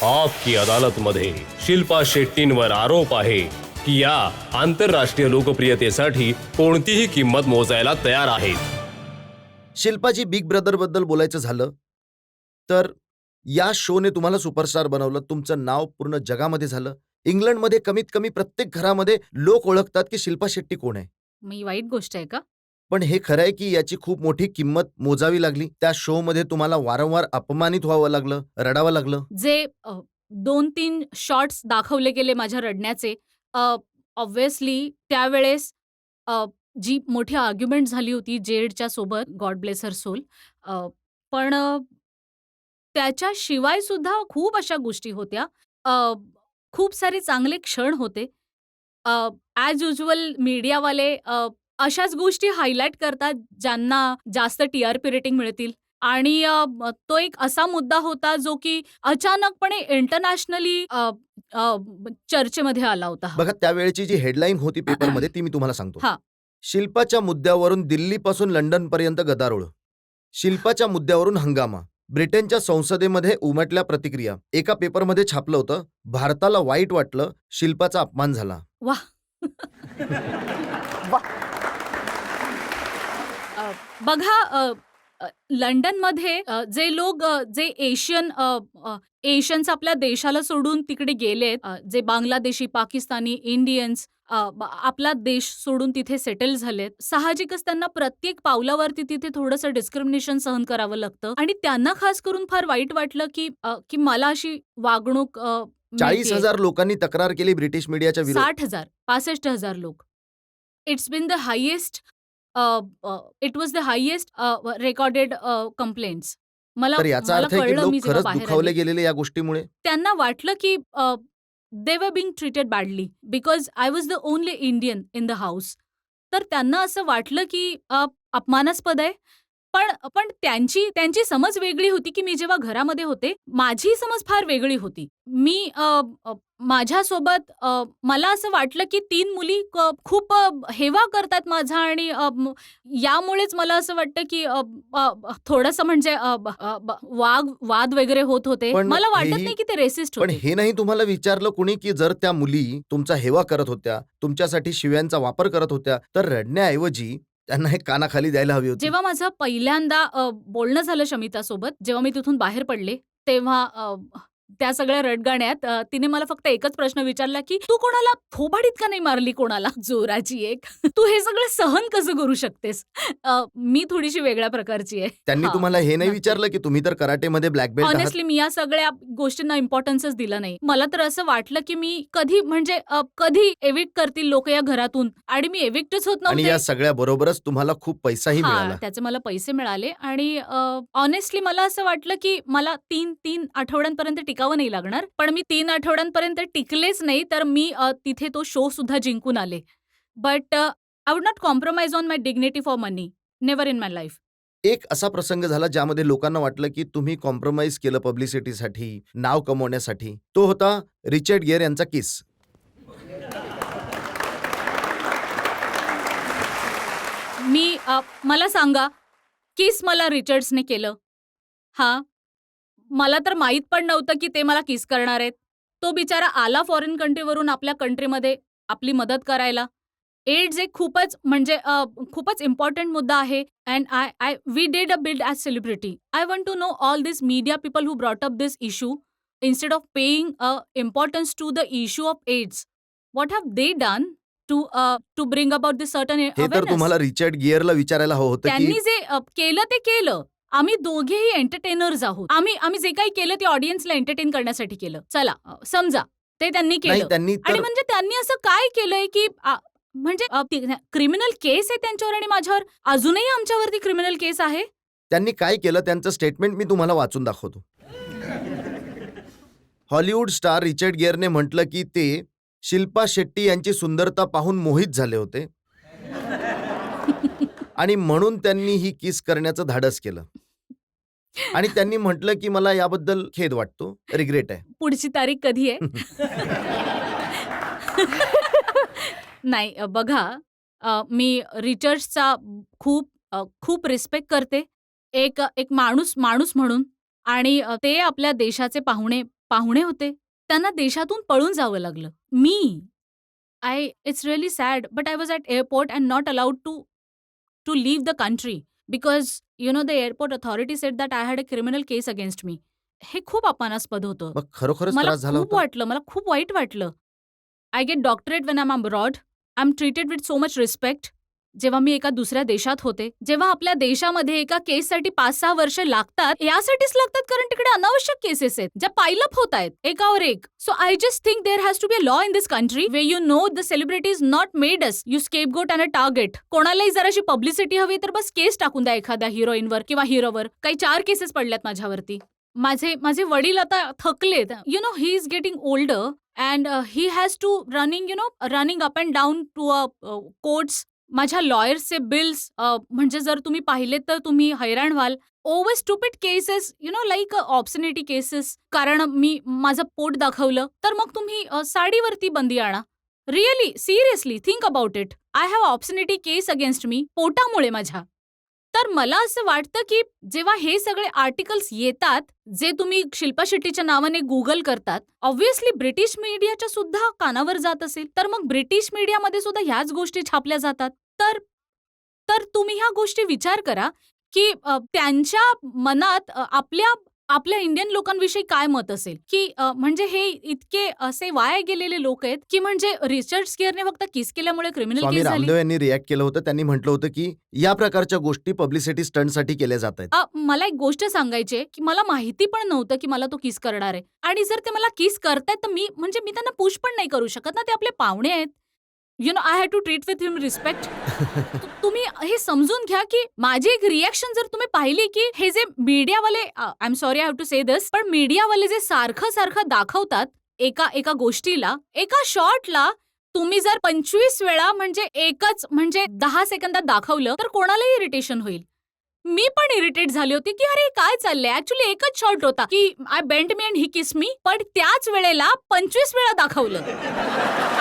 आपकी अदालतमध्ये शिल्पा शेट्टींवर आरोप आहे की या आंतरराष्ट्रीय लोकप्रियतेसाठी कोणतीही किंमत मोजायला तयार आहेत. शिल्पाजी, बिग ब्रदर बद्दल बोलायचं झालं तर या शोने तुम्हाला सुपरस्टार बनवलं. तुमचं नाव पूर्ण जगामध्ये झालं. इंग्लंडमध्ये कमीत कमी प्रत्येक घरामध्ये लोक ओळखतात की शिल्पा शेट्टी कोण आहे. मी वाईट गोष्ट आहे का? पण हे खरं आहे की याची खूप मोठी किंमत मोजावी लागली. त्या शो मध्ये तुम्हाला वारंवार अपमानित व्हावं लागलं, रडावं लागलं. जे 2-3 शॉट्स दाखवले गेले माझ्या रडण्याचे, ऑब्व्हियसली त्यावेळेस जी मोठी आर्ग्युमेंट झाली होती जेडच्या सोबत, गॉड ब्लेस हर सोल. पण त्याच्याशिवाय सुद्धा खूप अशा गोष्टी होत्या. खूप सारे चांगले क्षण होते. ॲज युजुअल मीडियावाले अशाच गोष्टी हायलाइट करतात ज्यांना जास्त टी-आर-पी रेटिंग मिळतील. आणि तो एक असा मुद्दा होता जो की अचानकपणे इंटरनॅशनली चर्चेमध्ये आला होता. बघा, त्यावेळेची जी हेडलाईन होती पेपरमध्ये ती मी तुम्हाला सांगतो. हां. शिल्पाच्या मुद्द्यावरून दिल्लीपासून लंडनपर्यंत गदारोळ. शिल्पाच्या मुद्द्यावरून हंगामा. ब्रिटनच्या संसदेमध्ये उमटल्या प्रतिक्रिया. एका पेपरमध्ये छापलं होतं, भारताला वाईट वाटलं, शिल्पाचा अपमान झाला. वाह! बघा, लंडनमध्ये जे लोक जे एशियन्स आपल्या देशाला सोडून तिकडे गेलेत, जे बांगलादेशी, पाकिस्तानी, इंडियन्स आपला देश सोडून तिथे सेटल झालेत, साहजिकच त्यांना प्रत्येक पावलावरती तिथे थोडंसं डिस्क्रिमिनेशन सहन करावं लागतं. आणि त्यांना खास करून फार वाईट वाटलं की मला अशी वागणूक 40,000 लोकांनी तक्रार केली ब्रिटिश मीडियाच्या विरोधात. 60,000, 65,000 लोक. It's been the highest it was the highest recorded complaints. मला तर याचा अर्थ आहे की कळलं लोक मी जेव्हा खरंच बाहेर दुखावले आले. गेलेले या गोष्टीमुळे. त्यांना वाटलं की they were being treated badly because I was the only Indian in the house. तर त्यांना असं वाटलं की अपमानास्पद आहे. पण त्यांची समज वेगळी होती की मी जेव्हा घरामध्ये होते, माझी समज फार वेगळी होती. मी माझ्यासोबत मला असं वाटलं की 3 मुली खूप हेवा करतात माझा. आणि यामुळेच मला असं वाटतं की थोडंसं म्हणजे वाद वगैरे होत होते. पण मला वाटत हेही- नाही की ते रेसिस्ट पण होते. हे नाही तुम्हाला विचारलं कुणी की जर त्या मुली तुमचा हेवा करत होत्या, तुमच्यासाठी शिव्यांचा वापर करत होत्या, तर रडण्याऐवजी त्यांना हे कानाखाली द्यायला हवी होती. जेव्हा माझं पहिल्यांदा बोलणं झालं शमितासोबत, जेव्हा मी तिथून बाहेर पडले, तेव्हा त्या सगळ्या रडगाण्यात तिने मला फक्त एकच प्रश्न विचारला की तू कोणाला थोबाडीत का नाही मारली कोणाला जोराची एक? तू हे सगळं सहन कसं करू शकतेस? मी थोडीशी वेगळ्या प्रकारची आहे. त्यांनी हां, तुम्हाला हे नाही नक्की. विचारलं की तुम्ही तर कराटेमध्ये ब्लॅक बेल्ट आहात. ऑनेस्टली मी या सगळ्या गोष्टींना इम्पॉर्टन्सच दिला नाही. मला तर असं वाटलं की मी कधी एविक्ट करतील लोक या घरातून, आणि मी एविक्टच होत आणि या नव्हते. सगळ्या बरोबरच तुम्हाला खूप पैसाही मिळाला. त्याचे मला पैसे मिळाले. आणि ऑनेस्टली मला असं वाटलं की मला 3 आठवड्यांपर्यंत टिकावं नाही लागणार. पण मी 3 आठवड्यांपर्यंत टिकलेच नाही, तर मी तिथे तो शो सुद्धा जिंकून आले. But I would not compromise on my dignity for money. Never in my life. एक असा प्रसंग झाला ज्यामध्ये लोकांना वाटलं की तुम्ही कॉम्प्रोमाइज केलं पब्लिसिटीसाठी, नाव कमवण्यासाठी. तो होता रिचर्ड गियर यांचा किस. मला सांगा, किस मला रिचर्ड्सने केलं? हां. मला तर माहीत पण नव्हतं की ते मला किस करणार आहेत. तो बिचारा आला फॉरेन कंट्रीवरून आपल्या कंट्रीमध्ये आपली मदत करायला. एड्स एक खूपच इम्पॉर्टंट मुद्दा आहे. And we did a build as celebrity. I want to know all this media people who brought up this issue instead of paying importance to the issue of AIDS. What have they done to bring about this certain हे तर awareness? तुम्हाला Richard गियरला विचारायला हवं होतं त्यांनी की जे केलं ते केलं. आम्ही दोघेही एंटरटेनर्स आहोत. आम्ही जे काही केलं ते ऑडियन्सला एंटरटेन करण्यासाठी केलं. चला, समजा ते त्यांनी नाही, केलं. त्यांनी आणि तर म्हणजे त्यांनी असं काय केलंय की क्रिमिनल केस आहे त्यांच्यावर, आणि माझ्यावर अजूनही आमच्यावरती क्रिमिनल केस आहे. त्यांनी काय केलं त्यांचं स्टेटमेंट मी तुम्हाला वाचून दाखवतो. हॉलिवूड स्टार रिचर्ड गियरने म्हटलं की ते शिल्पा शेट्टी यांची सुंदरता पाहून मोहित झाले होते आणि म्हणून त्यांनी ही किस करण्याचं धाडस केलं. आणि त्यांनी म्हटलं की मला याबद्दल खेद वाटतो, रिग्रेट आहे. पुढची तारीख कधी आहे? नाही, बघा, मी रिचर्ड्सचा खूप रिस्पेक्ट करते. एक माणूस म्हणून. आणि ते आपल्या देशाचे पाहुणे पाहुणे होते त्यांना देशातून पळून जावं लागलं. मी it's really sad but I was at airport and not allowed to leave the country because the airport authority said that I had a criminal case against me. हे खूप अपमानास्पद होतं. मग खरोखरच मला त्रास झाला खूप होता? वाटलं, मला खूप वाईट वाटलं. I get doctorate when I am abroad. I am treated with so much respect. जेव्हा मी एका दुसऱ्या देशात होते, जेव्हा आपल्या देशामध्ये एका केससाठी 5-6 वर्ष लागतात, यासाठीच लागतात कारण तिकडे अनावश्यक केसेस आहेत ज्या पायलअप होत आहेत एकावर एक. So I just think there has to be a law in this country way you know the celebrities not made us you scapegoat and a target. कोणालाही जराशी पब्लिसिटी हवी तर बस केस टाकून द्या एखाद्या हिरोईनवर किंवा हिरोवर. काही 4 केसेस पडल्यात माझ्यावरती. माझे वडील आता थकलेत. He is getting older and he has to running up and down to courts. माझ्या लॉयर्सचे बिल्स म्हणजे जर तुम्ही पाहिलेत तर तुम्ही हैराण व्हाल. Over stupid cases like obscenity cases. कारण मी माझं पोट दाखवलं तर मग तुम्ही साडीवरती बंदी आणा. Really seriously think about it. I have obscenity case against me पोटामुळे माझ्या. तर मला असं वाटतं की जेव्हा हे सगळे आर्टिकल्स येतात जे तुम्ही शिल्पा शेट्टीच्या नावाने गुगल करतात, ऑब्व्हियसली ब्रिटिश मीडियाच्या सुद्धा कानावर जात असेल तर मग ब्रिटिश मीडियामध्ये सुद्धा ह्याच गोष्टी छापल्या जातात. तर तुम्ही ह्या गोष्टी विचार करा की त्यांच्या मनात आपल्या इंडियन लोकांविषयी काय मत असेल की म्हणजे हे इतके असे वाया गेलेले लोक आहेत की म्हणजे रिचर्ड स्केअरने फक्त किस केल्यामुळे क्रिमिनल स्वामी केस झाली. रामदेव यांनी रिॲक्ट केलं होतं. त्यांनी म्हटलं होतं की या प्रकारच्या गोष्टी पब्लिसिटी स्टंटसाठी केल्या जात आहेत. मला एक गोष्ट सांगायची आहे की मला माहिती पण नव्हतं की मला तो किस करणार आहे. आणि जर ते मला किस करतायत तर मी त्यांना पुश पण नाही करू शकत ना. ते आपले पाहुणे आहेत. I had to treat with him respect. तुम्ही हे समजून घ्या की माझी एक रिॲक्शन जर तुम्ही पाहिली की हे जे मीडियावाले I am sorry I have to say this पण मीडियावाले जे सारखं दाखवतात एका गोष्टीला एका शॉर्टला तुम्ही जर 25 वेळा म्हणजे एकच 10 सेकंदात दाखवलं तर कोणालाही इरिटेशन होईल. मी पण इरिटेट झाली होती की अरे काय चाललंय. ऍक्च्युली एकच शॉर्ट होता की I bent me and he kiss me. पण त्याच वेळेला 25 वेळा दाखवलं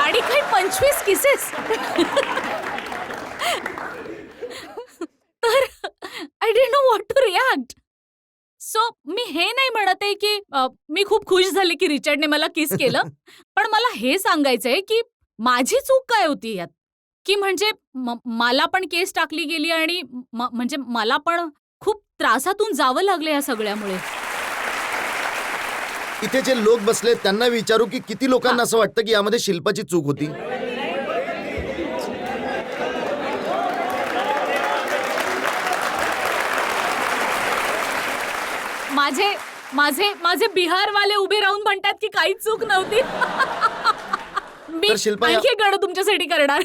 आणि काही 25 किसेस. तर I didn't know what to react. So मी हे नाही म्हणत आहे की मी खूप खुश झाले की रिचर्डने मला किस केलं. पण मला हे सांगायचंय की माझी चूक काय होती यात की म्हणजे मला पण केस टाकली गेली आणि म्हणजे मला पण खूप त्रासातून जावं लागलं या सगळ्यामुळे. इथे जे लोक बसले त्यांना विचारू की किती लोकांना असं वाटतं की यामध्ये शिल्पाची चूक होती. माझे बिहारवाले उभे राहून म्हणतात की काहीच चूक नव्हती. मी तर शिल्पा आणखी एक गाणं तुमच्यासाठी करणार.